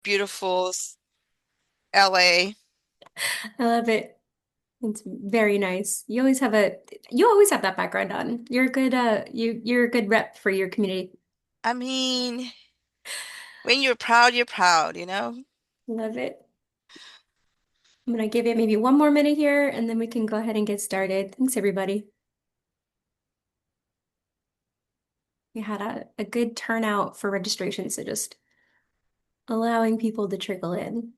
beautiful LA. I love it. It's very nice. You always have that background on. You're a good rep for your community. I mean, when you're proud, you know? Love it. I'm gonna give it maybe one more minute here and then we can go ahead and get started. Thanks, everybody. We had a good turnout for registration, so just allowing people to trickle in.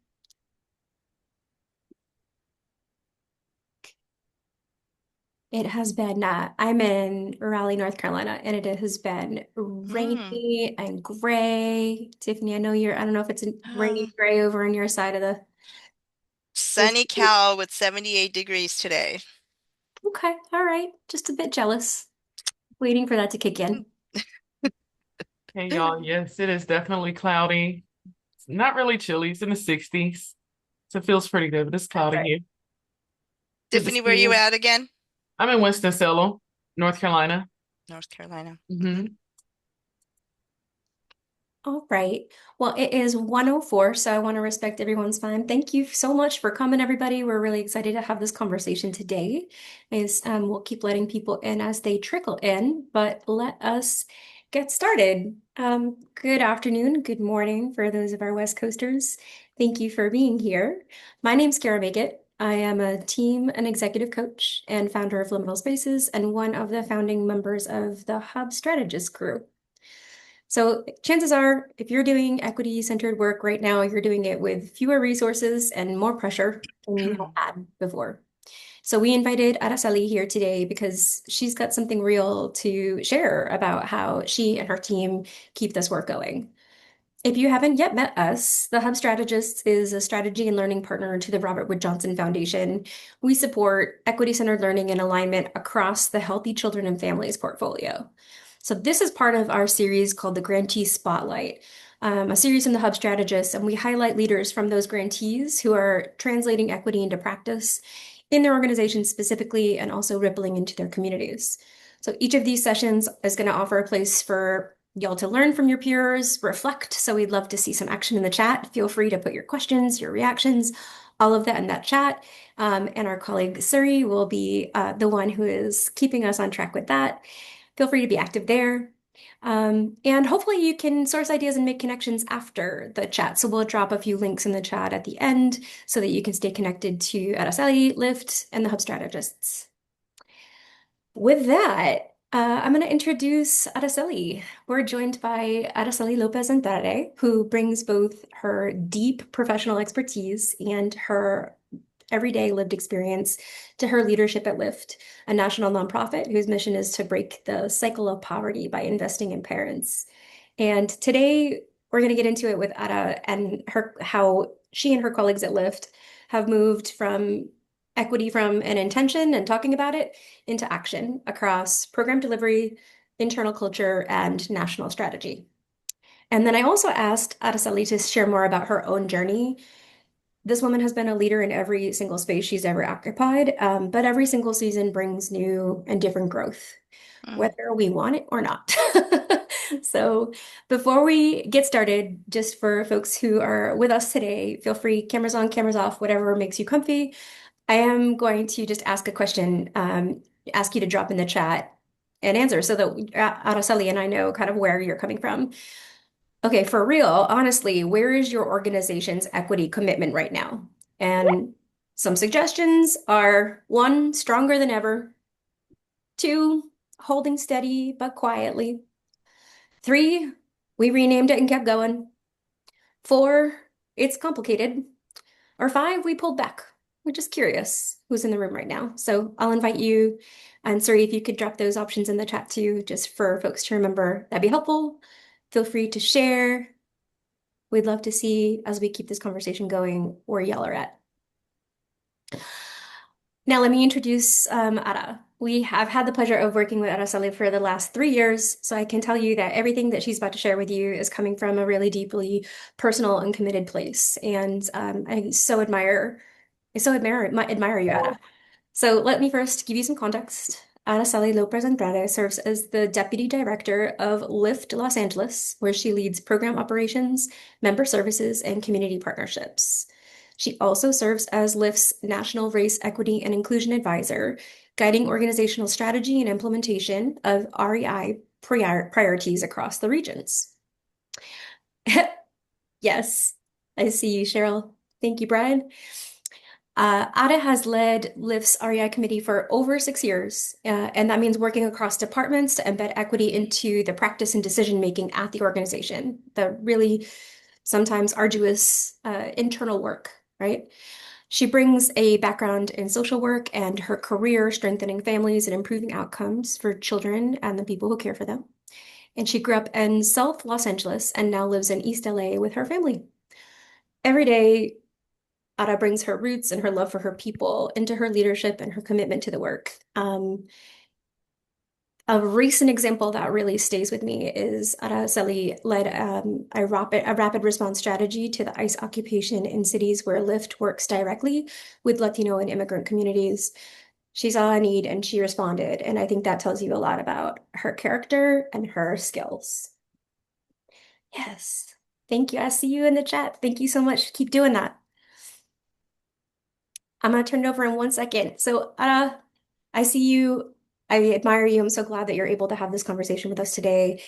It has been, I'm in Raleigh, North Carolina, and it has been Hmm. rainy and gray. Tiffany, I don't know if it's rainy, Um, gray over on your side of the Sunny state. Cal with 78 degrees today. Okay, all right. Just a bit jealous. Waiting for that to kick in. Hey y'all, yes, it is definitely cloudy. It's not really chilly. It's in the 60s. So it feels pretty good, but it's That's cloudy right. here. Good to Tiffany, see where you you. at again? I'm in Winston-Salem, North Carolina. North Carolina. Hmm. All right. Well, it is 1:04, so I want to respect everyone's time. Thank you so much for coming, everybody. We're really excited to have this conversation today. We'll keep letting people in as they trickle in, but let us get started. Good afternoon, good morning for those of our West Coasters. Thank you for being here. My name's Kara Majkut. I am a team and executive coach and founder of Liminal Spaces and one of the founding members of the Hub Strategist crew. So chances are, if you're doing equity-centered work right now, you're doing it with fewer resources and more pressure than you have had before. So we invited Araceli here today because she's got something real to share about how she and her team keep this work going. If you haven't yet met us, the Hub Strategist is a strategy and learning partner to the Robert Wood Johnson Foundation. We support equity-centered learning and alignment across the Healthy Children and Families portfolio. So this is part of our series called the Grantee Spotlight, a series from the Hub Strategists, and we highlight leaders from those grantees who are translating equity into practice in their organizations specifically and also rippling into their communities. So each of these sessions is going to offer a place for y'all to learn from your peers, reflect. So we'd love to see some action in the chat. Feel free to put your questions, your reactions, all of that in that chat. And our colleague Suri will be the one who is keeping us on track with that. Feel free to be active there. And hopefully you can source ideas and make connections after the chat. So we'll drop a few links in the chat at the end so that you can stay connected to Araceli, Lyft, and the Hub Strategists. With that, I'm going to introduce Araceli. We're joined by Araceli Lopez-Andrade, who brings both her deep professional expertise and her everyday lived experience to her leadership at Lyft, a national nonprofit whose mission is to break the cycle of poverty by investing in parents. And today we're going to get into it with Ada and her how she and her colleagues at Lyft have moved from equity from an intention and talking about it into action across program delivery, internal culture, and national strategy. And then I also asked Araceli to share more about her own journey. This woman has been a leader in every single space she's ever occupied, but every single season brings new and different growth, Mm. whether we want it or not. So before we get started, just for folks who are with us today, feel free, cameras on, cameras off, whatever makes you comfy. I am going to just ask a question, ask you to drop in the chat and answer so that Araceli and I know kind of where you're coming from. Okay, for real, honestly, where is your organization's equity commitment right now? And some suggestions are one, stronger than ever, two, holding steady but quietly, three, we renamed it and kept going, four, it's complicated, or five, we pulled back. We're just curious who's in the room right now. So I'll invite you, and sorry if you could drop those options in the chat too, just for folks to remember, that'd be helpful. Feel free to share. We'd love to see as we keep this conversation going where y'all are at. Now, let me introduce Ara. We have had the pleasure of working with Araceli for the last 3 years, so I can tell you that everything that she's about to share with you is coming from a really deeply personal and committed place. And I so admire you, Ara. So let me first give you some context. Araceli Lopez-Andrade serves as the Deputy Director of Lyft Los Angeles, where she leads program operations, member services, and community partnerships. She also serves as Lyft's National Race Equity and Inclusion Advisor, guiding organizational strategy and implementation of REI priorities across the regions. Yes, I see you, Cheryl. Thank you, Brian. Ada has led Lyft's REI committee for over 6 years, and that means working across departments to embed equity into the practice and decision making at the organization. The really sometimes arduous internal work, right? She brings a background in social work and her career strengthening families and improving outcomes for children and the people who care for them. And she grew up in South Los Angeles and now lives in East LA with her family. Every day, Ada brings her roots and her love for her people into her leadership and her commitment to the work. A recent example that really stays with me is Araceli led a rapid response strategy to the ICE occupation in cities where Lyft works directly with Latino and immigrant communities. She saw a need and she responded, and I think that tells you a lot about her character and her skills. Yes. Thank you. I see you in the chat. Thank you so much. Keep doing that. I'm going to turn it over in 1 second. So, I see you. I admire you. I'm so glad that you're able to have this conversation with us today.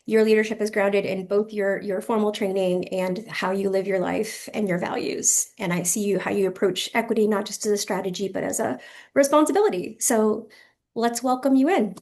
Your leadership is grounded in both your formal training and how you live your life and your values. And I see you how you approach equity, not just as a strategy, but as a responsibility. So let's welcome you in.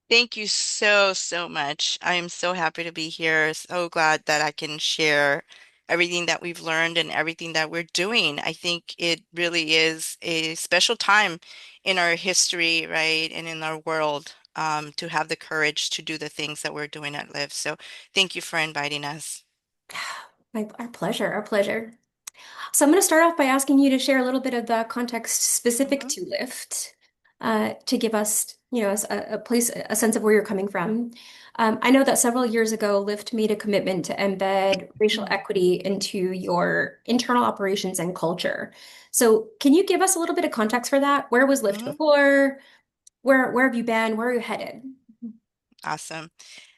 Thank you so, so much. I am so happy to be here. So glad that I can share everything that we've learned and everything that we're doing. I think it really is a special time in our history, right, and in our world, to have the courage to do the things that we're doing at Live. So thank you for inviting us. Our pleasure, our pleasure. So I'm going to start off by asking you to share a little bit of the context specific Mhm. to Lyft, to give us, a place, a sense of where you're coming from. I know that several years ago, Lyft made a commitment to embed racial equity into your internal operations and culture. So can you give us a little bit of context for that? Where was Lyft Mhm. before? Where have you been? Where are you headed? Awesome.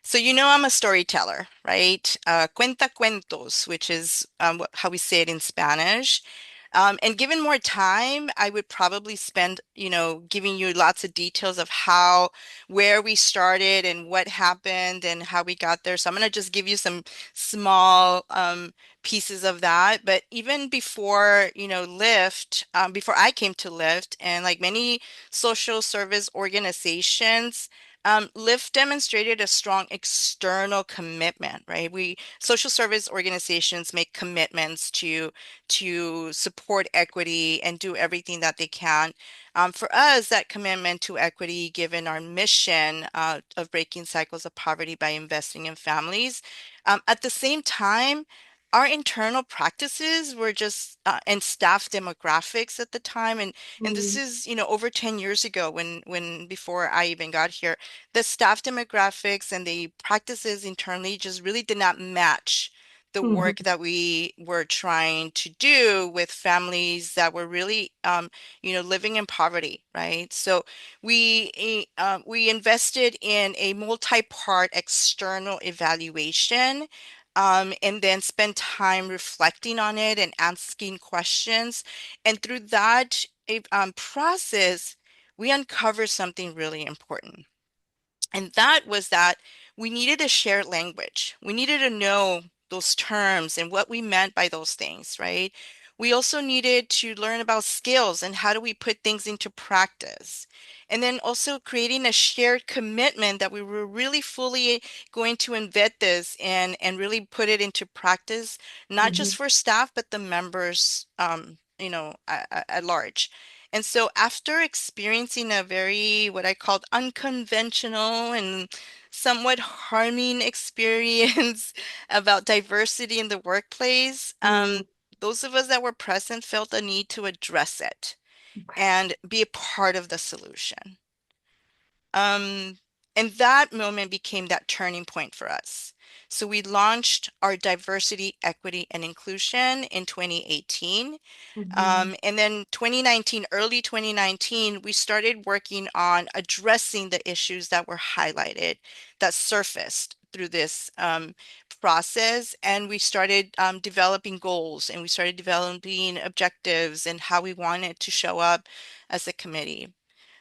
So I'm a storyteller, right? Cuenta cuentos, which is how we say it in Spanish. And given more time, I would probably spend, giving you lots of details of where we started and what happened and how we got there. So I'm going to just give you some small pieces of that. But even before, Lyft, before I came to Lyft, and like many social service organizations, Lyft demonstrated a strong external commitment, right? Social service organizations make commitments to support equity and do everything that they can. For us, that commitment to equity, given our mission of breaking cycles of poverty by investing in families, at the same time, our internal practices were just and staff demographics at the time, and this Mm, is over 10 years ago when before I even got here, the staff demographics and the practices internally just really did not match the work mhm, that we were trying to do with families that were really, living in poverty, right? So we invested in a multi-part external evaluation, and then spent time reflecting on it and asking questions. And through that process, we uncovered something really important. And that was that we needed a shared language. We needed to know those terms and what we meant by those things, right? We also needed to learn about skills and how do we put things into practice. And then also creating a shared commitment that we were really fully going to embed this and really put it into practice, not just mhm, for staff, but the members, at large. And so after experiencing a very, what I called unconventional and somewhat harming experience about diversity in the workplace, mm, those of us that were present felt a need to address it okay. and be a part of the solution. Um, and that moment became that turning point for us. So we launched our diversity, equity, and inclusion in 2018. Mm-hmm. And then 2019, early 2019, we started working on addressing the issues that were highlighted, that surfaced through this process. And we started developing goals, and we started developing objectives and how we wanted to show up as a committee.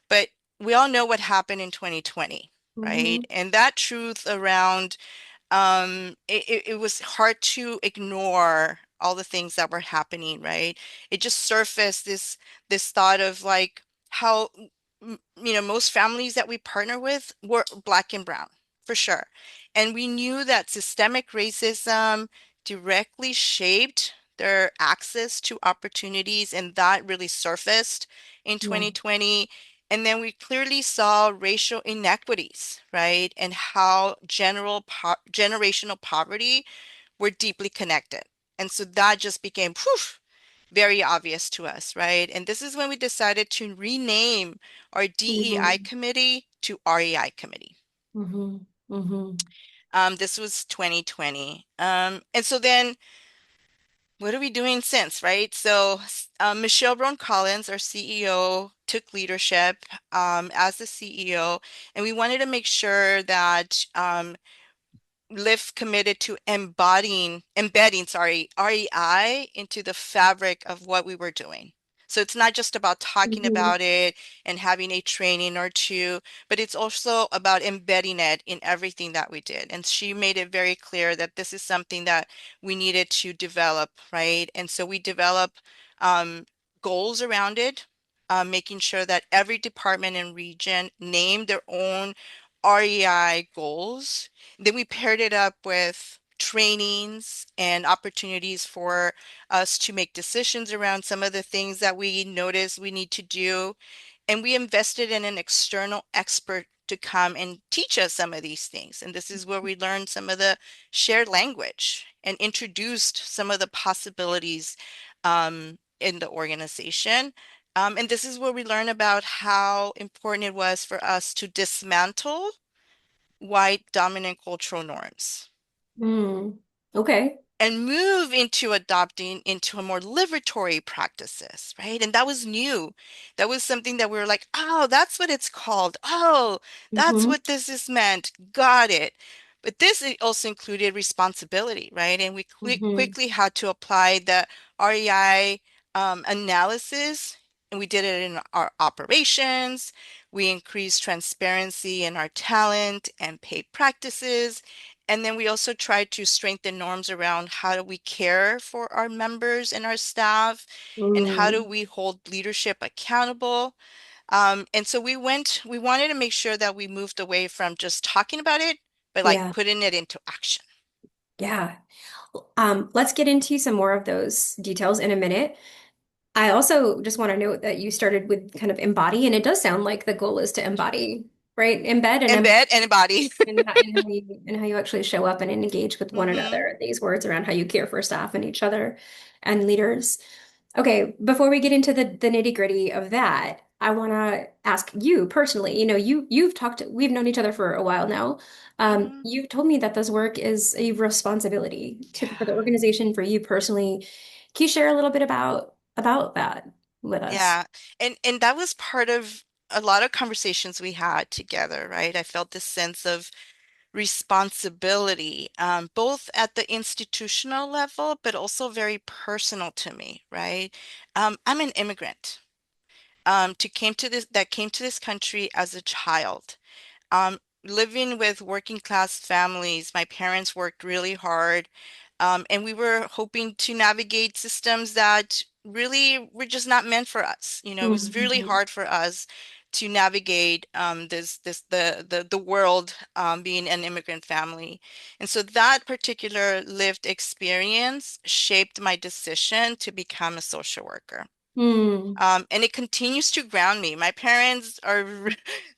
But we all know what happened in 2020, Mm-hmm. right? And that truth around it was hard to ignore all the things that were happening, right? It just surfaced this thought of like how most families that we partner with were Black and brown for sure. And we knew that systemic racism directly shaped their access to opportunities, and that really surfaced in Yeah. 2020. And then we clearly saw racial inequities, right? And how generational poverty were deeply connected. And so that just became very obvious to us, right? And this is when we decided to rename our DEI Mm-hmm. committee to REI committee. Mm-hmm. Mm-hmm. This was 2020. And so then what are we doing since, right? So Michelle Brown Collins, our CEO, took leadership as the CEO, and we wanted to make sure that Lyft committed to embedding, sorry, REI into the fabric of what we were doing. So it's not just about talking Mm-hmm. about it and having a training or two, but it's also about embedding it in everything that we did. And she made it very clear that this is something that we needed to develop, right? And so we developed um, goals around it, making sure that every department and region named their own REI goals. Then we paired it up with trainings and opportunities for us to make decisions around some of the things that we notice we need to do. And we invested in an external expert to come and teach us some of these things. And this is where we learned some of the shared language and introduced some of the possibilities in the organization. And this is where we learn about how important it was for us to dismantle white dominant cultural norms Mm. Okay. and move into adopting into a more liberatory practices, right? And that was new. That was something that we were like, oh, that's what it's called. Oh, that's Mm-hmm. what this is meant. Got it. But this also included responsibility, right? And we Mm-hmm. quickly had to apply the REI analysis, and we did it in our operations. We increased transparency in our talent and pay practices, and then we also try to strengthen norms around how do we care for our members and our staff, and how do Mm. we hold leadership accountable. And so we wanted to make sure that we moved away from just talking about it, but like Yeah. putting it into action. Yeah. Let's get into some more of those details in a minute. I also just want to note that you started with kind of embody, and it does sound like the goal is to embody, right? Embed and Embed and embody. and how you actually show up and engage with one hmm another. These words around how you care for staff and each other and leaders. Okay, before we get into the nitty-gritty of that, I want to ask you personally. You've talked, we've known each other for a while now. hmm You've told me that this work is a responsibility for the Yeah. organization, for you personally. Can you share a little bit about that with us? Yeah. And that was part of a lot of conversations we had together, right? I felt this sense of responsibility, both at the institutional level, but also very personal to me, right? I'm an immigrant, came to this country as a child. Living with working class families, my parents worked really hard, and we were hoping to navigate systems that really were just not meant for us. You know, it was really Mhm. hard for us to navigate the world, being an immigrant family. And so that particular lived experience shaped my decision to become a social worker. Mm. And it continues to ground me. My parents are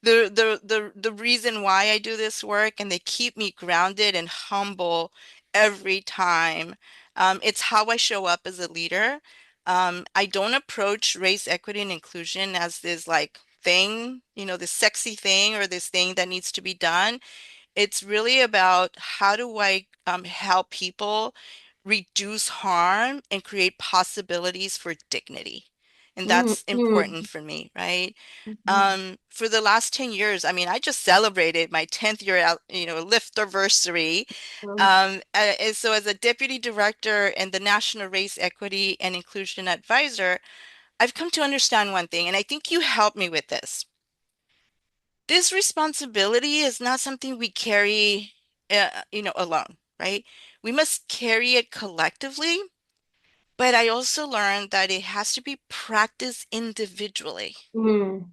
the reason why I do this work, and they keep me grounded and humble every time. It's how I show up as a leader. I don't approach race, equity, and inclusion as this like thing, this sexy thing or this thing that needs to be done. It's really about how do I help people reduce harm and create possibilities for dignity. And Mm, that's mm, important for me, right? mhm. For the last 10 years, I mean, I just celebrated my 10th year out, lift anniversary. And so as a deputy director and the National Race Equity and Inclusion Advisor, I've come to understand one thing, and I think you helped me with this. This responsibility is not something we carry, alone, right? We must carry it collectively, but I also learned that it has to be practiced individually. Mm,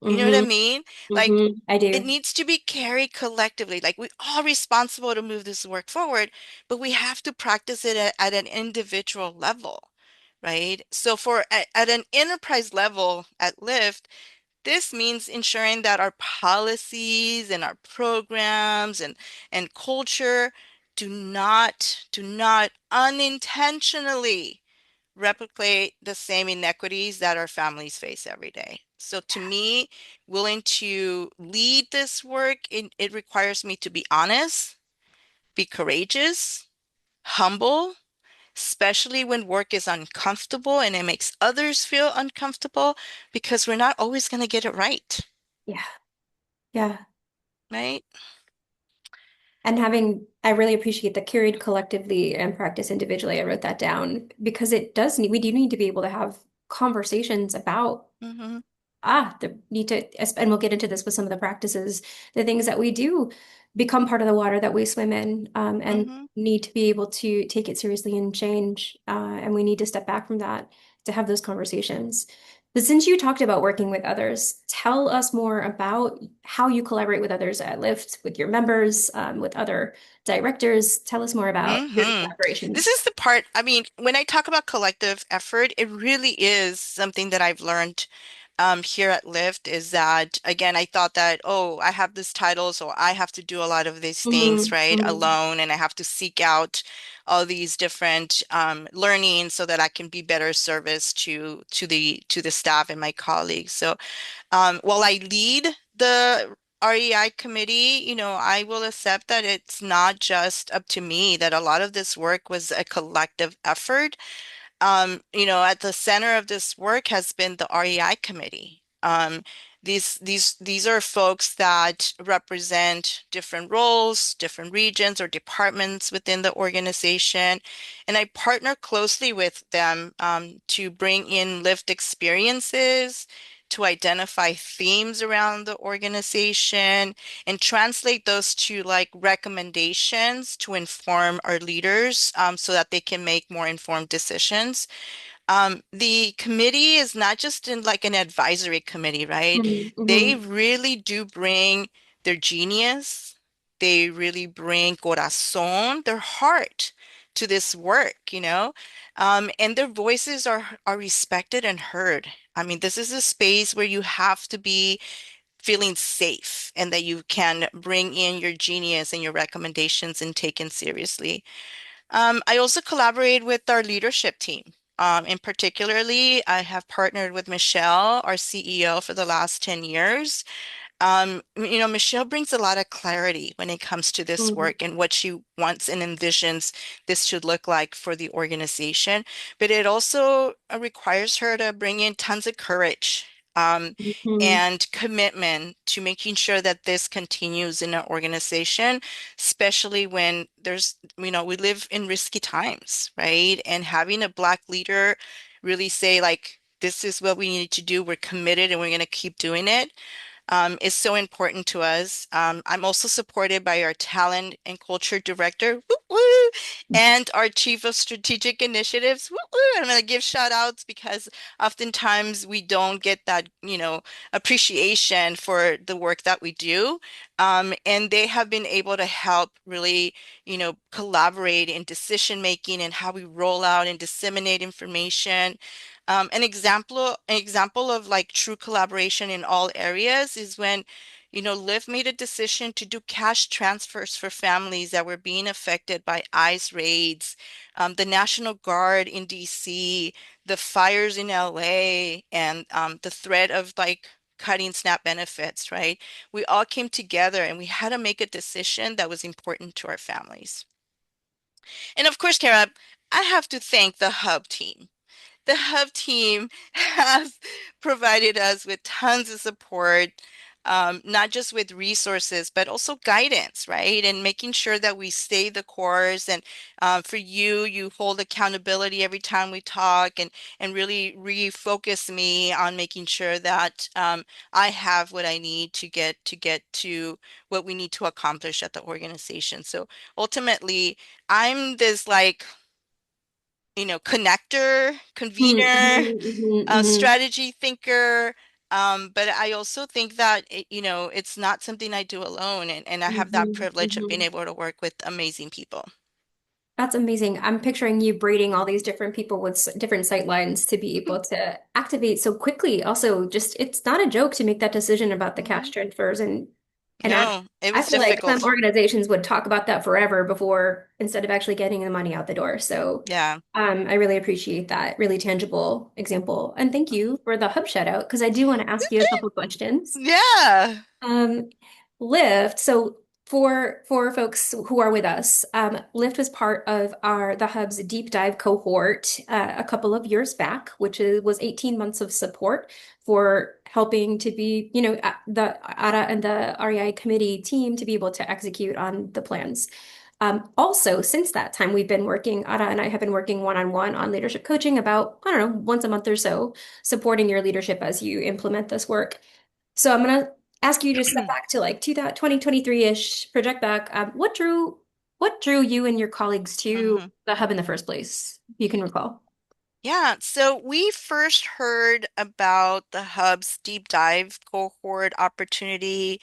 You know what I mhm, mean? Like mhm. I it do. needs to be carried collectively. Like we all responsible to move this work forward, but we have to practice it at an individual level, right? So at an enterprise level at Lyft, this means ensuring that our policies and our programs and culture do not unintentionally replicate the same inequities that our families face every day. So to me, willing to lead this work, it requires me to be honest, be courageous, humble, especially when work is uncomfortable and it makes others feel uncomfortable because we're not always going to get it right, Yeah. Yeah. right? And I really appreciate the carried collectively and practice individually. I wrote that down because we do need to be able to have conversations about Mm-hmm. the need to, and we'll get into this with some of the practices, the things that we do become part of the water that we swim in, and Mm-hmm. need to be able to take it seriously and change. And we need to step back from that to have those conversations. But since you talked about working with others, tell us more about how you collaborate with others at Lyft, with your members, with other directors. Tell us more about your This collaborations. is the part, I mean, when I talk about collective effort, it really is something that I've learned here at Lyft is that, again, I thought that, oh, I have this title, so I have to do a lot of these things, Mm, right, mm, alone, and I have to seek out all these different learning so that I can be better service to the staff and my colleagues. So while I lead the REI committee, I will accept that it's not just up to me, that a lot of this work was a collective effort. At the center of this work has been the REI committee. These are folks that represent different roles, different regions or departments within the organization, and I partner closely with them to bring in lived experiences, to identify themes around the organization, and translate those to like recommendations to inform our leaders so that they can make more informed decisions. The committee is not just in like an advisory committee, right? mm, They mhm. really do bring their genius. They really bring corazón, their heart to this work. And their voices are respected and heard. I mean, this is a space where you have to be feeling safe and that you can bring in your genius and your recommendations and taken seriously. I also collaborate with our leadership team. In particularly, I have partnered with Michelle, our CEO, for the last 10 years. Michelle brings a lot of clarity when it comes to this Mm, work and what she wants and envisions this should look like for the organization. But it also requires her to bring in tons of courage, mhm. and commitment to making sure that this continues in our organization, especially when we live in risky times, right? And having a Black leader really say, like, this is what we need to do. We're committed and we're going to keep doing it is so important to us. I'm also supported by our talent and culture director, woo woo, and our chief of strategic initiatives. Woo woo. I'm going to give shout outs because oftentimes we don't get that, appreciation for the work that we do. And they have been able to help really, collaborate in decision making and how we roll out and disseminate information. An example of like true collaboration in all areas is when, Lyft made a decision to do cash transfers for families that were being affected by ICE raids, the National Guard in DC, the fires in LA, and the threat of like cutting SNAP benefits, right? We all came together and we had to make a decision that was important to our families. And of course, Kara, I have to thank the Hub team. The Hub team has provided us with tons of support, not just with resources, but also guidance, right? And making sure that we stay the course. And for you, you hold accountability every time we talk, and really refocus me on making sure that I have what I need to get to what we need to accomplish at the organization. So ultimately, I'm this like connector, Mhm, convener, mhm, mhm, strategy thinker. But I also think that it's not something I do alone, and I have that mhm, privilege of being mhm. able to work with amazing people. That's amazing. I'm picturing you braiding all these different people with different sight lines to be able to activate so quickly. Also, just it's not a joke to make that decision about the cash Mhm. transfers, and No, it I was feel like some difficult. organizations would talk about that forever before instead of actually getting the money out the door. So, Yeah. I really appreciate that really tangible example, and thank you for the hub shout out because I do want to ask you a couple questions. Yeah. Um, Lyft. So for folks who are with us, Lyft was part of our the Hub's deep dive cohort a couple of years back, was 18 months of support for helping to be, the ARA and the REI committee team to be able to execute on the plans. Also, since that time, Ara and I have been working one-on-one on leadership coaching about, I don't know, once a month or so, supporting your leadership as you implement this work. So I'm gonna ask you to step back to like 2023-ish, project back. What drew you and your colleagues to hmm the hub in the first place, if you can recall? Yeah, so we first heard about the Hub's deep dive cohort opportunity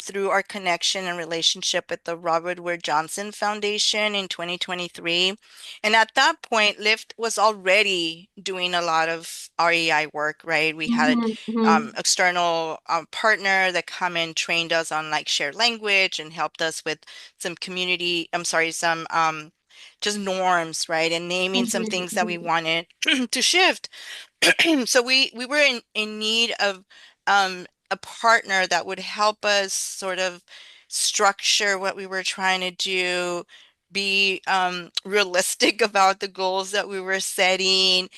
through our connection and relationship with the Robert Wood Johnson Foundation in 2023. And at that point, Lyft was already doing a lot of REI work, right? We had Hmm, hmm, external partner that come and trained us on like shared language and helped us with some community, I'm sorry, some just norms, right? And naming some things that we hmm, wanted to shift. So we were in need of a partner that would help us sort of structure what we were trying to do, be realistic about the goals that we were setting,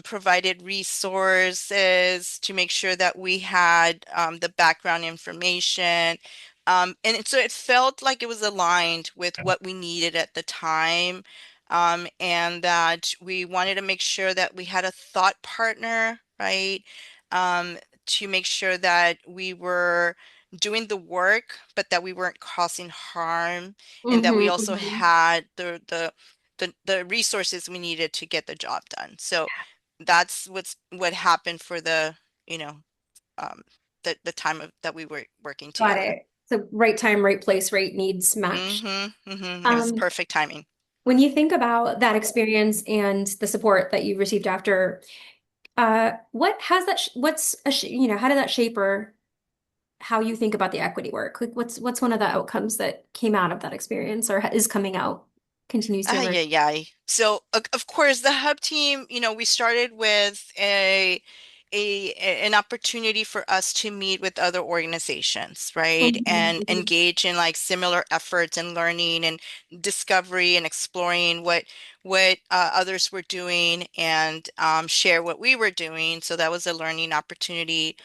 provided resources to make sure that we had the background information. So it felt like it was aligned with what we needed at the time, and that we wanted to make sure that we had a thought partner, right? To make sure that we were doing the work, but that we weren't causing harm, and that we hmm, also hmm. had the resources we needed to get the job done. So that's what happened for you know, um, the time that we were working Got together. it. So right time, right place, right needs match. It was Um, perfect timing. when you think about that experience and the support that you received after, what has that, how did that shape or how you think about the equity work. Like what's one of the outcomes that came out of that experience or is coming out, continues to Ah, emerge? yeah, yeah. So, of course, the hub team, we started with an opportunity for us to meet with other organizations, right? Mhm, And mhm, engage in like similar efforts and learning and discovery and exploring what others were doing, and share what we were doing. So that was a learning opportunity.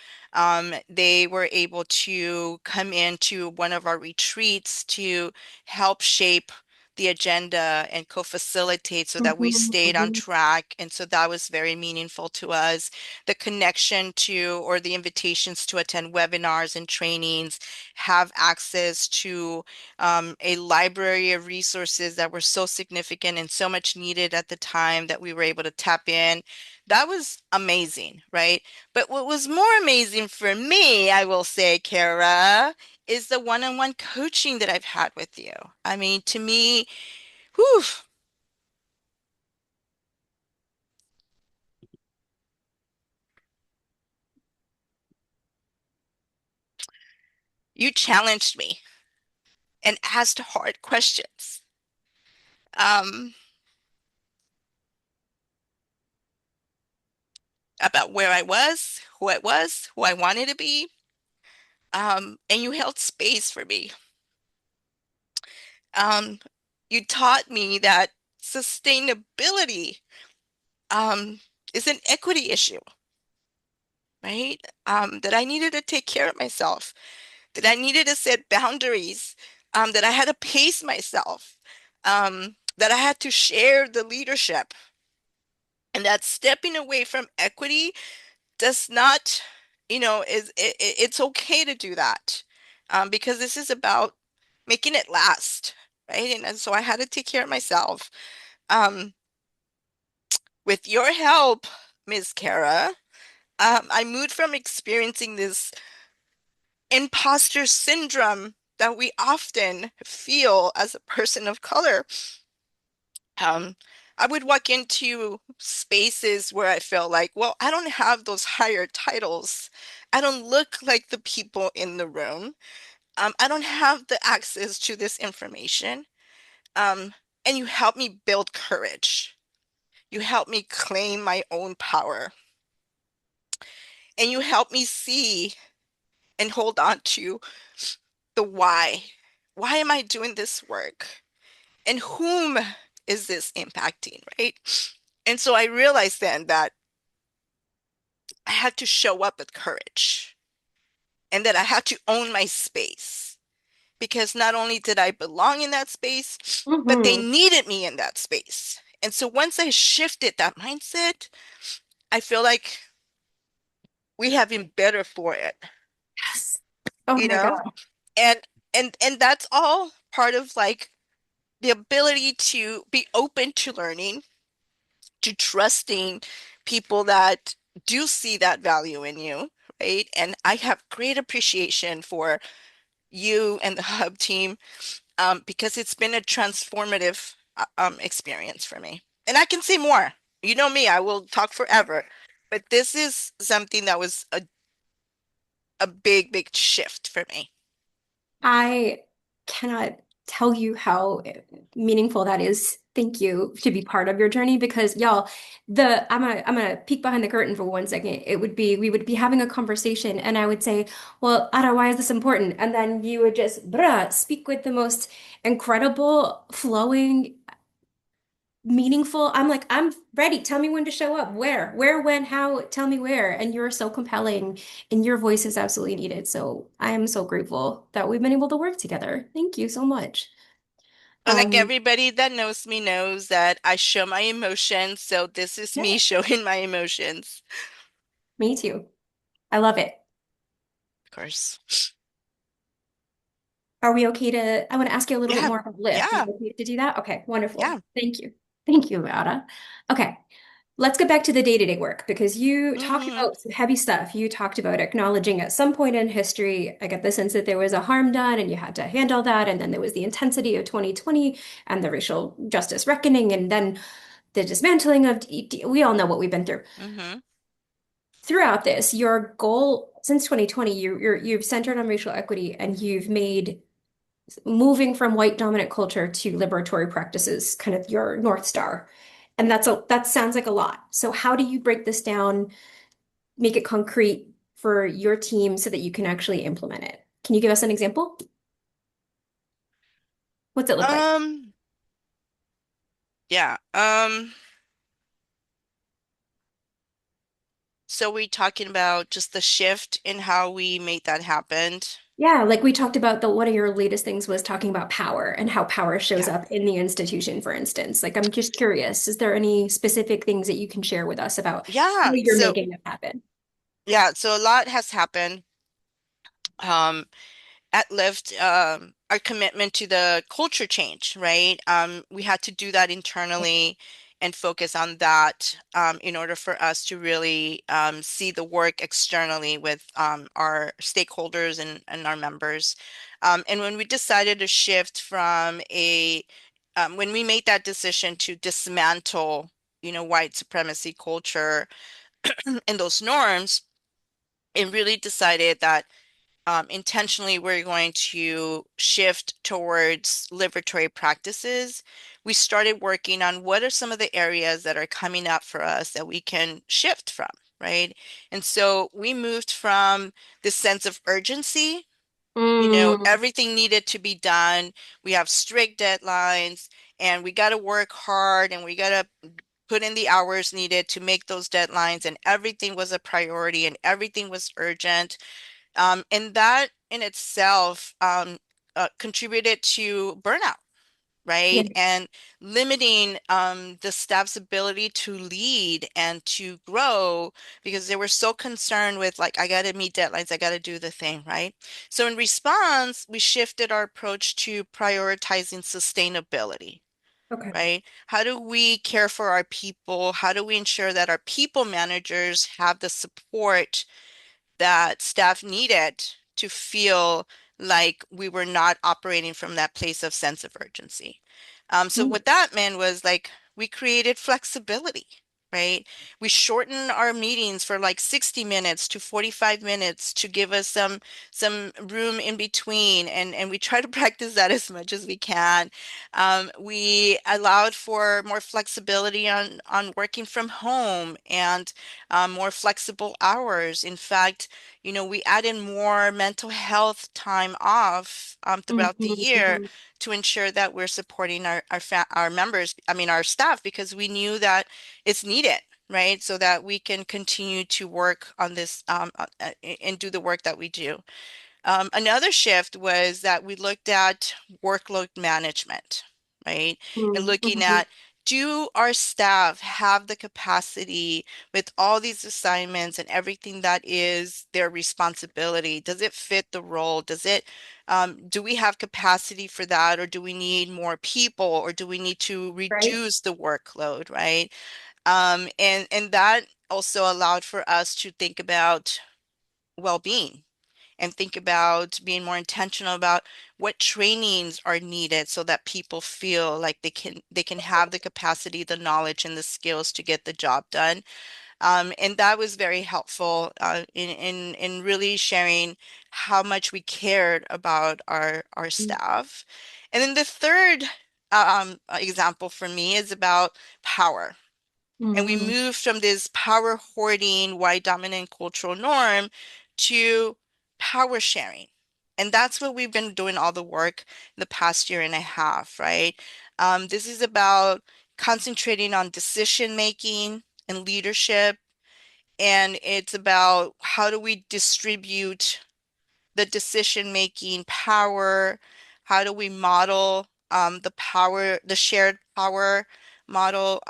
They were able to come into one of our retreats to help shape the agenda and co-facilitate so that we mhm, stayed on mhm, track. And so that was very meaningful to us. The connection to or the invitations to attend webinars and trainings, have access to a library of resources that were so significant and so much needed at the time that we were able to tap in. That was amazing, right? But what was more amazing for me, I will say, Kara, is the one-on-one coaching that I've had with you. I mean, to me, whew, you challenged me and asked hard questions um, about where I was, who I was, who I wanted to be, and you held space for me. Um, you taught me that sustainability um, is an equity issue, right? That I needed to take care of myself, that I needed to set boundaries, that I had to pace myself, that I had to share the leadership, and that stepping away from equity does not, it's okay to do that, because this is about making it last, right? And so I had to take care of myself. Um, with your help, Ms. Kara, I moved from experiencing this imposter syndrome that we often feel as a person of color. Um, I would walk into spaces where I felt like, well, I don't have those higher titles. I don't look like the people in the room. I don't have the access to this information. Um, and you help me build courage. You help me claim my own power. And you help me see and hold on to the why. Why am I doing this work? And whom is this impacting, right? And so I realized then that I had to show up with courage and that I had to own my space, because not only did I belong in that space, but they Hmm. needed me in that space. And so once I shifted that mindset, I feel like we have been better for it, Yes. Oh you my know? God. And and that's all part of like the ability to be open to learning, to trusting people that do see that value in you, right? And I have great appreciation for you and the Hub team, because it's been a transformative experience for me. And I can say more. You know me, I will talk forever. But this is something that was a big, big shift for me. I cannot tell you how meaningful that is. Thank you to be part of your journey because y'all, I'm gonna peek behind the curtain for 1 second. It would be we would be having a conversation and I would say, well, Ada, why is this important? And then you would just speak with the most incredible, flowing, meaningful. I'm like, I'm ready. Tell me when to show up. Where, when, how, tell me where. And you're so compelling and your voice is absolutely needed. So I am so grateful that we've been able to work together. Thank you so much. But like Um, everybody that knows me knows that I show my emotions, so this is yeah, me showing my emotions, me too. I love it. of course. Are we okay to, I want to ask you a little bit Yeah, more about Lyft. Are yeah, we okay to do that? Okay, wonderful. yeah. Thank you. Thank you, Ada. Okay. Let's get back to the day-to-day work because you talked Hmm. about some heavy stuff. You talked about acknowledging at some point in history, I get the sense that there was a harm done and you had to handle that. And then there was the intensity of 2020 and the racial justice reckoning, and then the dismantling of, we all know what we've been through. Hmm. Throughout this, your goal since 2020, you've centered on racial equity and you've made moving from white dominant culture to liberatory practices kind of your North Star. And that sounds like a lot. So how do you break this down, make it concrete for your team so that you can actually implement it? Can you give us an example? What's it look like? Um, yeah. So we're talking about just the shift in how we made that happen. Yeah, like we talked about the one of your latest things was talking about power and how power shows Yeah. up in the institution, for instance. Like I'm just curious, is there any specific things that you can share with us about how Yeah. you're So making it happen? yeah, so a lot has happened. Um, at Lyft, our commitment to the culture change, right? We had to do that internally and focus on that, in order for us to really see the work externally with our stakeholders and our members. And when we decided to shift when we made that decision to dismantle, white supremacy culture and those norms, and really decided that intentionally we're going to shift towards liberatory practices. We started working on what are some of the areas that are coming up for us that we can shift from, right? And so we moved from this sense of urgency, Mm, everything needed to be done. We have strict deadlines and we got to work hard and we got to put in the hours needed to make those deadlines, and everything was a priority and everything was urgent. And that in itself contributed to burnout, right? yes. And limiting the staff's ability to lead and to grow because they were so concerned with, like, I got to meet deadlines, I got to do the thing, right? So in response, we shifted our approach to prioritizing sustainability. Okay. Right? How do we care for our people? How do we ensure that our people managers have the support that staff needed to feel like we were not operating from that place of sense of urgency? So Mm, what that meant was, like, we created flexibility, right? We shortened our meetings for like 60 minutes to 45 minutes to give us some room in between, and we try to practice that as much as we can. We allowed for more flexibility on working from home and more flexible hours. In fact, we added more mental health time off throughout the mhm, year mhm. to ensure that we're supporting our members, I mean our staff, because we knew that it's needed, right? So that we can continue to work on this and do the work that we do. Another shift was that we looked at workload management, right? And Mm, looking mhm. at, do our staff have the capacity with all these assignments and everything that is their responsibility? Does it fit the role? Do we have capacity for that, or do we need more people, or do we need to Right. reduce the workload, right? And that also allowed for us to think about well-being and think about being more intentional about what trainings are needed so that people feel like they can have the capacity, the knowledge, and the skills to get the job done. And that was very helpful in really sharing how much we cared about our Mm, staff. And then the third example for me is about power. And we mm, move from this power hoarding, white dominant cultural norm to power sharing. And that's what we've been doing all the work the past year and a half, right? This is about concentrating on decision making and leadership. And it's about how do we distribute the decision-making power? How do we model the power, the shared power model?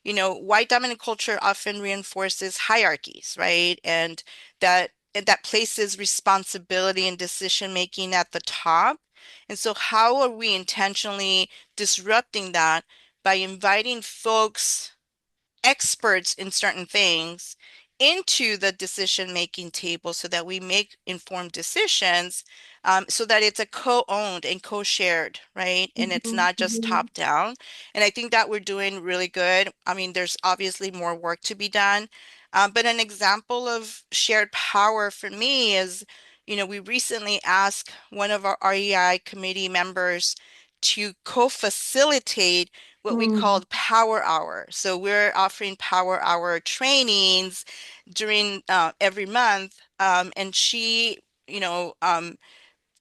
White dominant culture often reinforces hierarchies, right? And that places responsibility and decision making at the top. And so how are we intentionally disrupting that by inviting folks, experts in certain things, into the decision-making table so that we make informed decisions, so that it's a co-owned and co-shared, right? And it's mhm, not just mhm. top down. And I think that we're doing really good. I mean, there's obviously more work to be done. But an example of shared power for me is, we recently asked one of our REI committee members to co-facilitate what we Mm, called Power Hour. So we're offering Power Hour trainings during every month, and she, you know, um,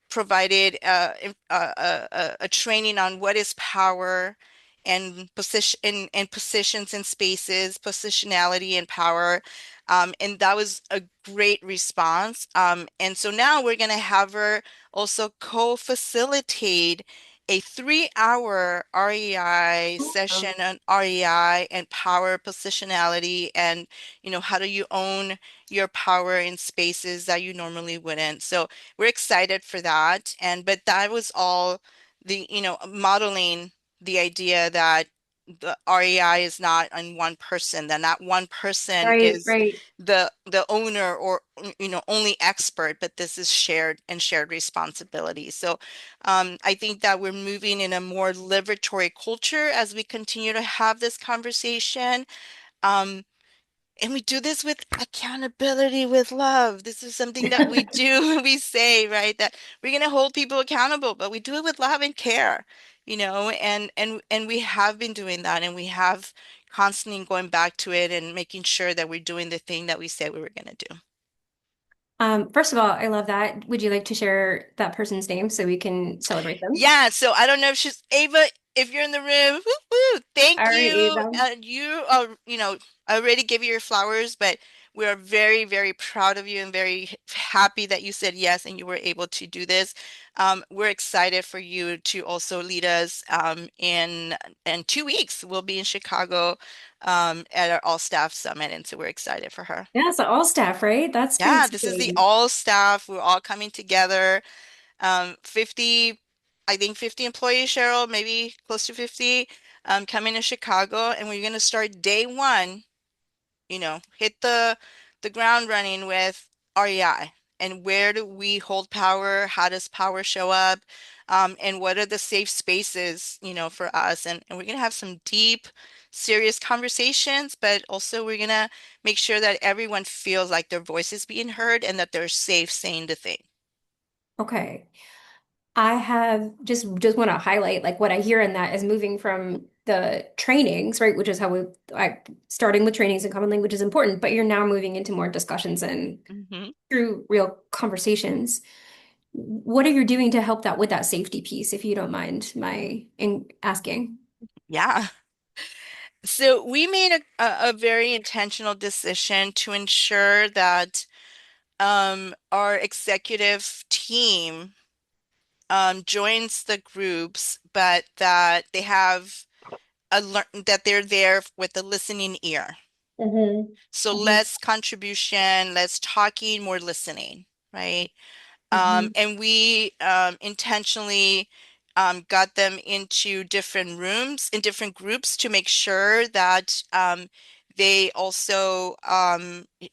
provided a training on what is power and positions and spaces, positionality and power. And that was a great response. And so now we're going to have her also co-facilitate a 3-hour REI awesome. session on REI and power positionality, and how do you own your power in spaces that you normally wouldn't. So we're excited for that. But that was all modeling the idea that the REI is not on one person, that not one person Right, is right. the owner or only expert, but this is shared responsibility. So I think that we're moving in a more liberatory culture as we continue to have this conversation. Um, and we do this with accountability, with love. This is something that we do. We say, right, that we're going to hold people accountable, but we do it with love and care, and we have been doing that, and we have constantly going back to it and making sure that we're doing the thing that we said we were going to do. First of all, I love that. Would you like to share that person's name so we can celebrate them? Yeah, so I don't know if she's Ava, if you're in the room, woo, woo, thank All right, you. Ava. You are, I already give you your flowers, but we are very, very proud of you and very happy that you said yes and you were able to do this. We're excited for you to also lead us in 2 weeks. We'll be in Chicago at our all staff summit, and so we're excited for her. Yeah, so all staff, right? That's pretty Yeah, this is the exciting. all staff. We're all coming together. 50, I think 50 employees, Cheryl, maybe close to 50, coming to Chicago, and we're going to start day one, hit the ground running with REI. And where do we hold power? How does power show up? And what are the safe spaces, for us? And we're going to have some deep, serious conversations, but also we're going to make sure that everyone feels like their voice is being heard and that they're safe saying the thing. Okay. I have just want to highlight like what I hear in that is moving from the trainings, right, which is how starting with trainings in common language is important, but you're now moving into more discussions and Hmm. through real conversations. What are you doing to help that with that safety piece, if you don't mind my in asking? Yeah. So we made a very intentional decision to ensure that our executive team joins the groups, but that they have that they're there with a listening ear. Hmm. So Hmm. less contribution, less talking, more listening, right? Hmm. And we intentionally got them into different rooms in different groups to make sure that they also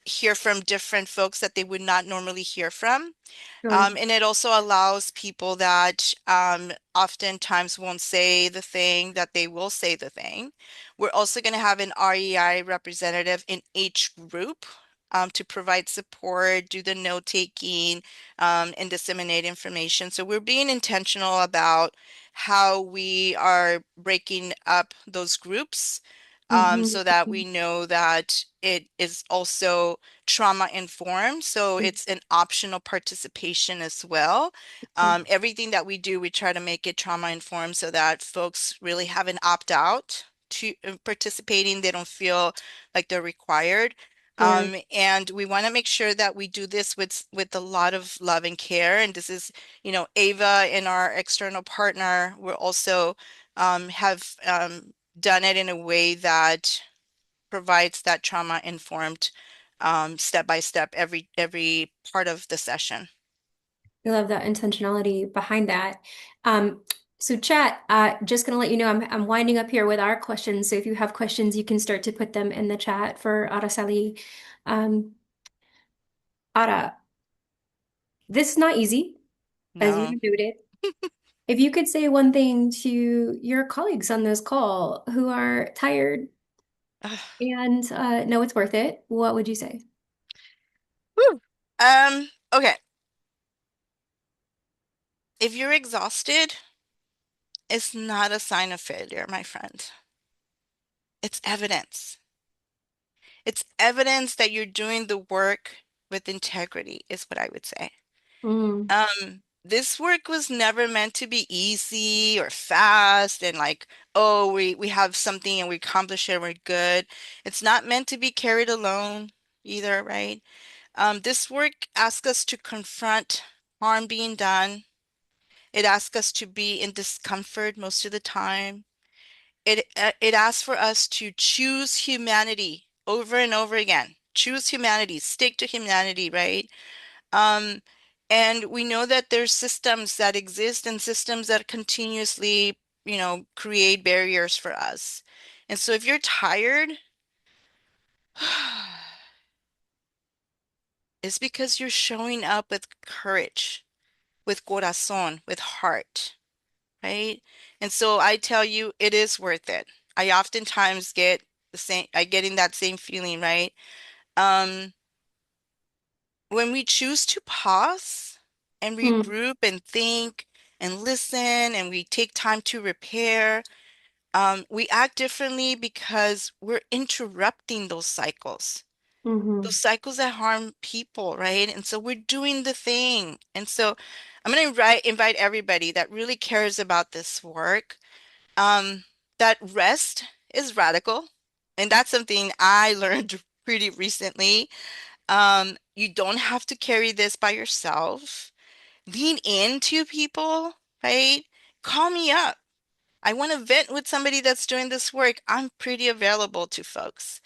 hear from different folks that they would not normally hear from. Sure. And it also allows people that oftentimes won't say the thing that they will say the thing. We're also going to have an REI representative in each group to provide support, do the note taking, and disseminate information. So we're being intentional about how we are breaking up those groups Hmm. so that we know that it is also trauma informed. So it's an optional participation as well. Everything that we do, we try to make it trauma informed so that folks really have an opt out to participating. They don't feel like they're required. Sure. And we want to make sure that we do this with a lot of love and care. And this is, Ava and our external partner, we're also have done it in a way that provides that trauma informed step by step every part of the session. I love that intentionality behind that. Um, so chat, just gonna let you know I'm winding up here with our questions. So if you have questions, you can start to put them in the chat for Araceli. Um, Ara, this is not easy, as you No. have noted. If you could say one thing to your colleagues on this call who are tired and know it's worth it, what would you say? Whew. Okay. If you're exhausted, it's not a sign of failure, my friend. It's evidence. It's evidence that you're doing the work with integrity, is what I would say. Mm, This work was never meant to be easy or fast and like, oh, we have something and we accomplish it and we're good. It's not meant to be carried alone either, right? This work asks us to confront harm being done. It asks us to be in discomfort most of the time. It asks for us to choose humanity over and over again. Choose humanity, stick to humanity, right? Um, and we know that there's systems that exist and systems that continuously, create barriers for us. And so if you're tired, it's because you're showing up with courage, with corazón, with heart, right? And so I tell you, it is worth it. I oftentimes I get in that same feeling, right? Um, when we choose to pause and mm, regroup and think and listen and we take time to repair, We act differently because we're interrupting those Hmm. cycles that harm people, right? And so we're doing the thing. And so I'm going to invite everybody that really cares about this work, um, that rest is radical. And that's something I learned pretty recently. You don't have to carry this by yourself. Lean into people, right? Call me up. I want to vent with somebody that's doing this work. I'm pretty available to folks.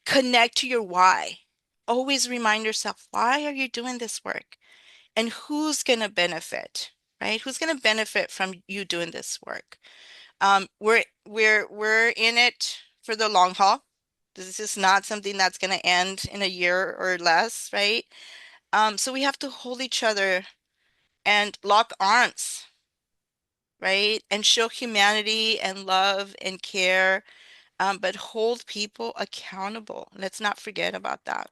Connect to your why. Always remind yourself, why are you doing this work? And who's going to benefit, right? Who's going to benefit from you doing this work? We're in it for the long haul. This is not something that's going to end in a year or less, right? So we have to hold each other and lock arms, right? And show humanity and love and care, but hold people accountable. Let's not forget about that.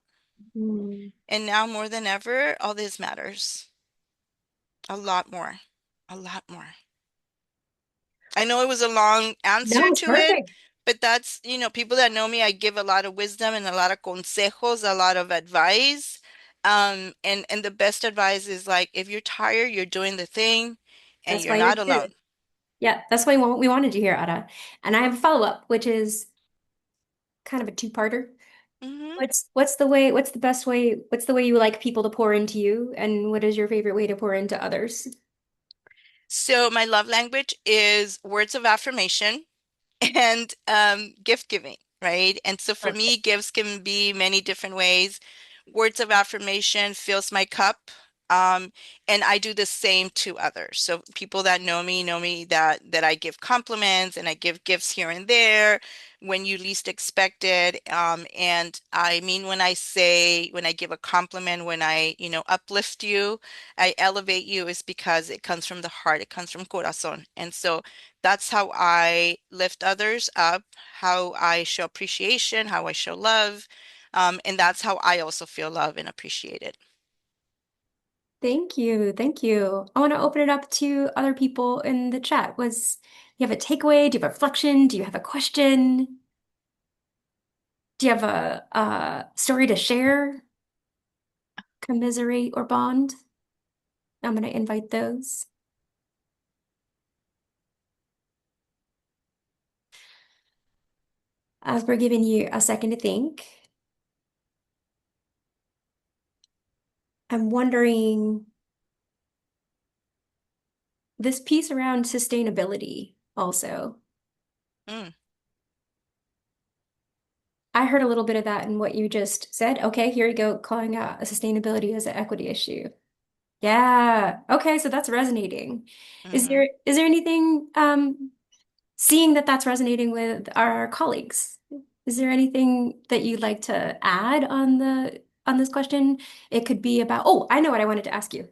Mm. And now more than ever, all this matters. A lot more. A lot more. I know it was a long No, answer it's to it, perfect. but that's, people that know me, I give a lot of wisdom and a lot of consejos, a lot of advice. And the best advice is like, if you're tired, you're doing the thing and That's you're why you're not here. alone. Yeah, that's why we wanted you here, Ada. And I have a follow-up, which is kind of a two-parter. Hmm. What's the best way, what's the way you like people to pour into you, and what is your favorite way to pour into others? So my love language is words of affirmation and gift giving, right? And so for Okay. me, gifts can be many different ways. Words of affirmation fills my cup. Um, and I do the same to others. So people that know me that I give compliments and I give gifts here and there when you least expect it. And I mean when I give a compliment, when I, uplift you, I elevate you is because it comes from the heart, it comes from corazón. And so that's how I lift others up, how I show appreciation, how I show love. And that's how I also feel love and appreciated. Thank you. Thank you. I want to open it up to other people in the chat. You have a takeaway? Do you have a reflection? Do you have a question? Do you have a story to share, commiserate, or bond? I'm going to invite those. As we're giving you a second to think, I'm wondering this piece around sustainability also. Mm, I heard a little bit of that in what you just said. Okay, here you go, calling out sustainability as an equity issue. Yeah. Okay, so that's resonating. hmm Is there anything seeing that that's resonating with our colleagues? Is there anything that you'd like to add on the on this question? It could be about, oh, I know what I wanted to ask you.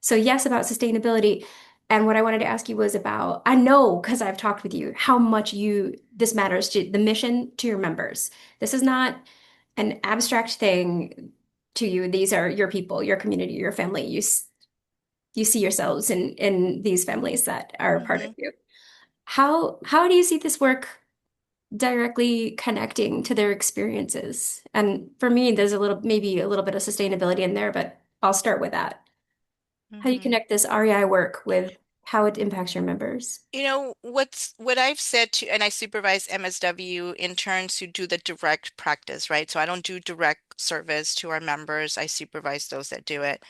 So yes, about sustainability. And what I wanted to ask you was about, I know because I've talked with you how much this matters to the mission to your members. This is not an abstract thing to you. These are your people, your community, your family. You see yourselves in these families that are a part of hmm you. How do you see this work directly connecting to their experiences? And for me, there's maybe a little bit of sustainability in there, but I'll start with that. How do you hmm connect this REI work with how it impacts your members? What I've said to, and I supervise MSW interns who do the direct practice, right? So I don't do direct service to our members. I supervise those that do it.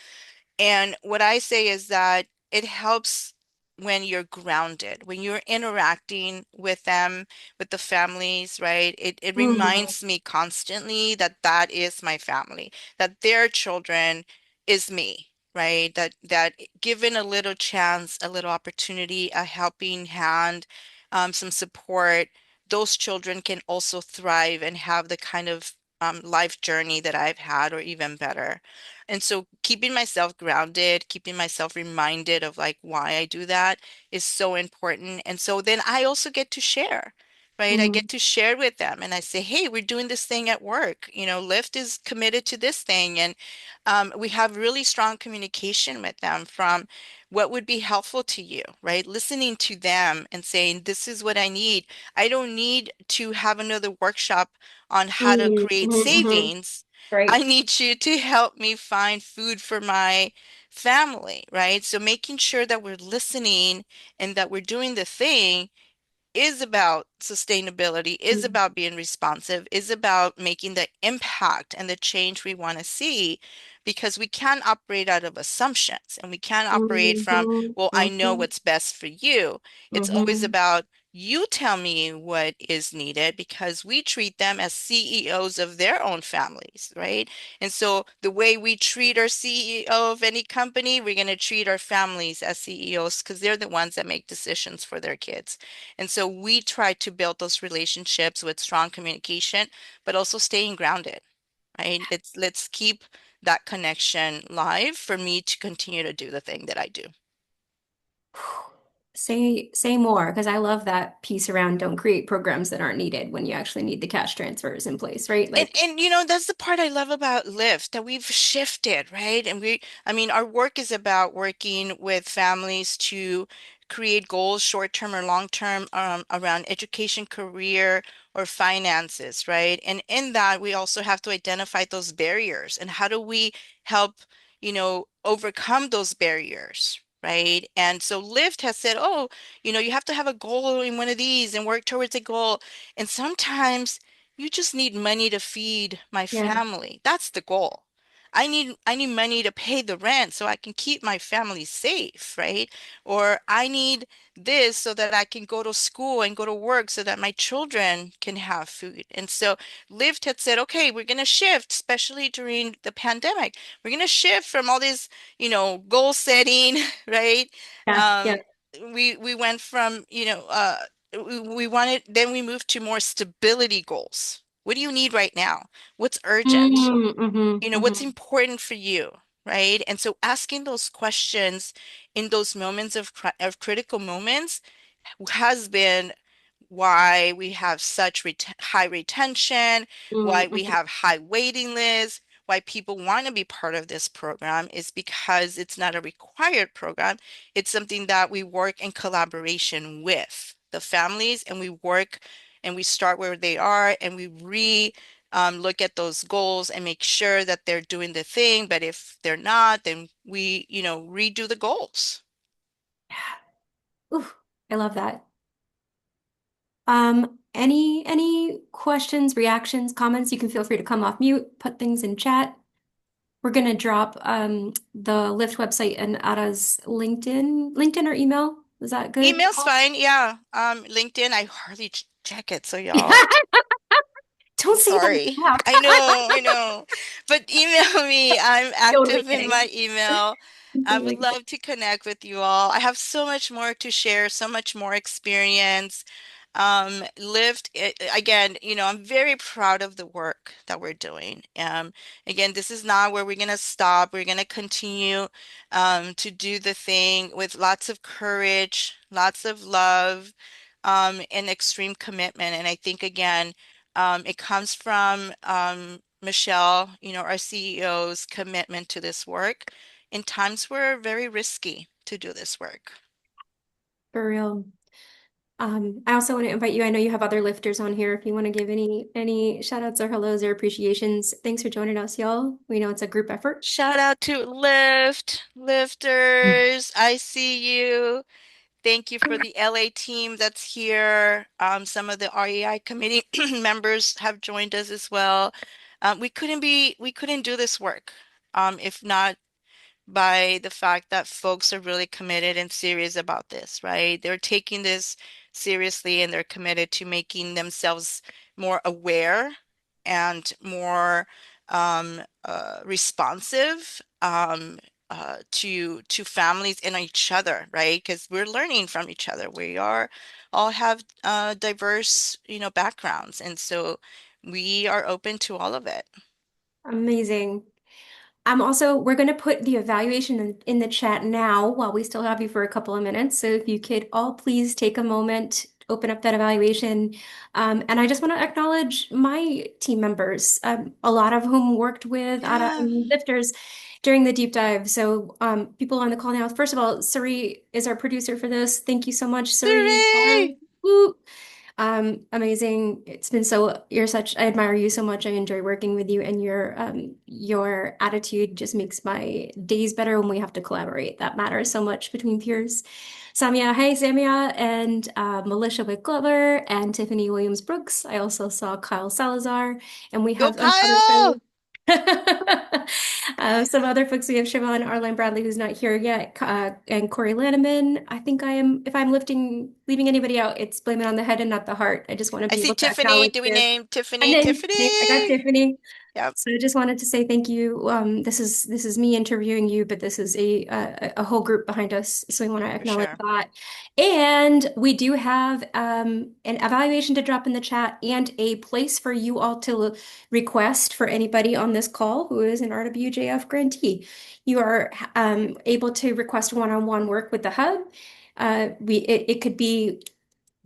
And what I say is that it helps when you're grounded, when you're interacting with them, with the families, right? It Mhm. reminds me constantly that that is my family, that their children is me, right? That given a little chance, a little opportunity, a helping hand, some support, those children can also thrive and have the kind of life journey that I've had, or even better. And so keeping myself grounded, keeping myself reminded of like why I do that is so important. And so then I also get to share, right? I Mm, get to share with them and I say, hey, we're doing this thing at work. Lyft is committed to this thing. And we have really strong communication with them from what would be helpful to you, right? Listening to them and saying, this is what I need. I don't need to have another workshop on how to create mhm. savings. I Right. need you to help me find food for my family, right? So making sure that we're listening and that we're doing the thing is about sustainability, is Mm, about being responsive, is about making the impact and the change we want to see, because we can't operate out of assumptions and we can't operate from, mhm, well, I know mhm, what's best for you. It's always mhm. about you tell me what is needed because we treat them as CEOs of their own families, right? And so the way we treat our CEO of any company, we're going to treat our families as CEOs because they're the ones that make decisions for their kids. And so we try to build those relationships with strong communication, but also staying grounded, right? Let's keep that connection live for me to continue to do the thing that I do. Say more, because I love that piece around don't create programs that aren't needed when you actually need the cash transfers in place, right? And Like, that's the part I love about Lyft, that we've shifted, right? And I mean, our work is about working with families to create goals, short term or long term, around education, career, or finances, right? And in that, we also have to identify those barriers and how do we help, overcome those barriers. Right. And so Lyft has said, oh, you have to have a goal in one of these and work towards a goal. And sometimes you just need money to feed my yeah. family. That's the goal. I need money to pay the rent so I can keep my family safe, right? Or I need this so that I can go to school and go to work so that my children can have food. And so Lyft had said, okay, we're going to shift, especially during the pandemic. We're going to shift from all this, goal setting, right? Yeah, yeah. Um, we went from, we wanted, then we moved to more stability goals. What do you need right now? What's urgent? Mm, mhm, What's mhm. important for you, right? And so asking those questions in those moments of critical moments has been why we have such high retention, Mm, why we mhm. have high waiting lists, why people want to be part of this program is because it's not a required program. It's something that we work in collaboration with the families, and we work and we start where they are and we look at those goals and make sure that they're doing the thing. But if they're not, then we, redo the goals. Ooh, I love that. Any questions, reactions, comments? You can feel free to come off mute, put things in chat. We're gonna drop the Lyft website and Ada's LinkedIn or email. Is that good? Email's fine. Yeah. LinkedIn, I hardly check it. So y'all, Don't say that sorry. out I know, loud. I know. But email me. I'm Totally active in kidding. my email. I Totally would kidding. love to connect with you all. I have so much more to share, so much more experience. Lyft, again, I'm very proud of the work that we're doing. Again, this is not where we're going to stop. We're going to continue to do the thing with lots of courage, lots of love, and extreme commitment. And I think, again, it comes from Michelle, our CEO's commitment to this work in times where very risky to do this work. For real. I also want to invite you. I know you have other lifters on here. If you want to give any shout outs or hellos or appreciations, thanks for joining us, y'all. We know it's a group effort. Shout out to Lyft, lifters. I see you. Thank you for the LA team that's here. Some of the REI committee members have joined us as well. We couldn't do this work if not by the fact that folks are really committed and serious about this, right? They're taking this seriously and they're committed to making themselves more aware and more responsive to families and each other, right? Because we're learning from each other. We are all have diverse, backgrounds, and so we are open to all of it. Amazing. We're going to put the evaluation in the chat now while we still have you for a couple of minutes. So if you could all please take a moment open up that evaluation. And I just want to acknowledge my team members, a lot of whom worked with Ada Yeah. and Lifters during the deep dive. So people on the call now, first of all, Suri is our producer for this. Thank you so much, Suri. Hooray! Woo! Amazing. It's been so, you're such, I admire you so much. I enjoy working with you and your attitude just makes my days better when we have to collaborate. That matters so much between peers. Samia, hey Samia, and Melissa Wick Glover and Tiffany Williams Brooks. I also saw Kyle Salazar, and we Go have another Kyle! folks. Some other folks, we have Siobhan Arline Bradley, who's not here yet, and Corey Lanneman. I think I am, if I'm leaving anybody out, it's blame it on the head and not the heart. I just want to I be see able to Tiffany. acknowledge Do we their name and Tiffany? then I got Tiffany! Tiffany. Yep, So I just wanted to say thank you. This is me interviewing you, but this is a whole group behind us, so we want to for acknowledge sure. that. And we do have an evaluation to drop in the chat and a place for you all to request for anybody on this call who is an RWJF grantee. You are able to request one-on-one work with the hub. It could be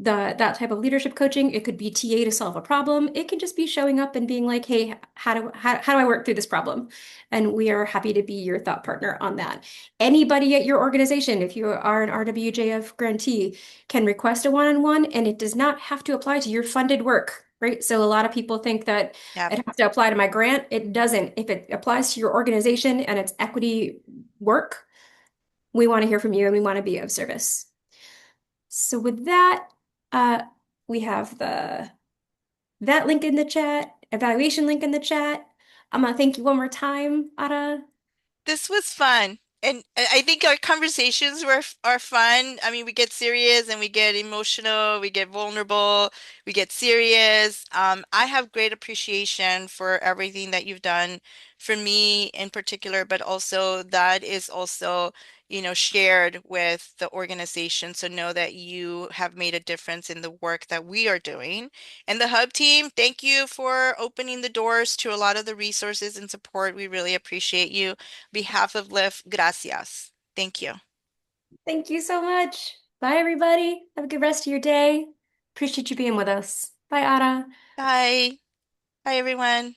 that type of leadership coaching. It could be TA to solve a problem. It can just be showing up and being like, hey, how do I work through this problem? And we are happy to be your thought partner on that. Anybody at your organization, if you are an RWJF grantee, can request a one-on-one, and it does not have to apply to your funded work, right? So a lot of people think that Yep, it has to apply to my grant. It doesn't. If it applies to your organization and it's equity work, we want to hear from you and we want to be of service. So with that, uh, we have that link in the chat, evaluation link in the chat. I'm gonna thank you one more time, Ara. this was fun. And I think our conversations are fun. I mean, we get serious and we get emotional, we get vulnerable, we get serious. I have great appreciation for everything that you've done for me in particular, but also that is also, shared with the organization. So know that you have made a difference in the work that we are doing. And the Hub team, thank you for opening the doors to a lot of the resources and support. We really appreciate you. Behalf of Lyft, gracias. Thank you. Thank you so much. Bye, everybody. Have a good rest of your day. Appreciate you being with us. Bye, Ara. Bye. Bye, everyone.